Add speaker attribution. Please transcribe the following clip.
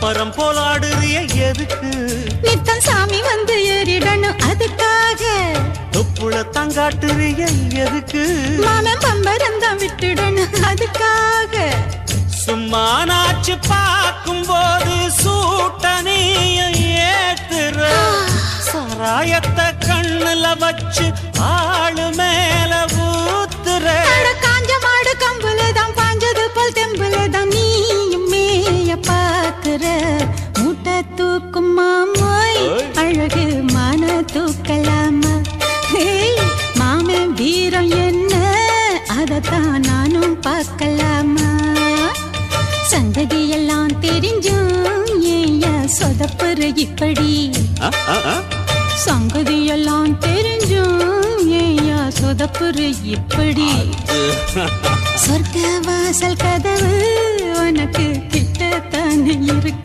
Speaker 1: பம்பரம் போல் ஆடுறிய எதுக்கு?
Speaker 2: நித்தம் சாமி வந்து ஏறிடணும் அதுக்காக.
Speaker 1: தொப்புள தங்காட்டுறிய எதுக்கு?
Speaker 2: மாமன் பம்பரம் தான் விட்டுடணும் அதுக்காக.
Speaker 1: சும்மா நாச்சு பார்க்கும் போது சூட்டனைய ஏத்துற சாராயத்தை கண்ணுல வச்சு ஆளு மேல ஊத்துற.
Speaker 2: காஞ்ச மாடு கம்புலதான் பாஞ்சது போல் தெம்புலதான் நீயும் மேய பாக்குற. மூட்டை தூக்கும் மாமாய் அழகு மான தூக்கலாமா? மாமன் வீரம் என்ன அதத்தான் நானும் பார்க்கலாமா? சந்ததி எல்லாம் தெரிஞ்சும் ஏயா சொதப்புற இப்படி? சங்கதி எல்லாம் தெரிஞ்சும் ஏயா சொதப்புற இப்படி? சொர்க்க வாசல் கதவு உனக்கு கிட்டத்தானே இருக்கு.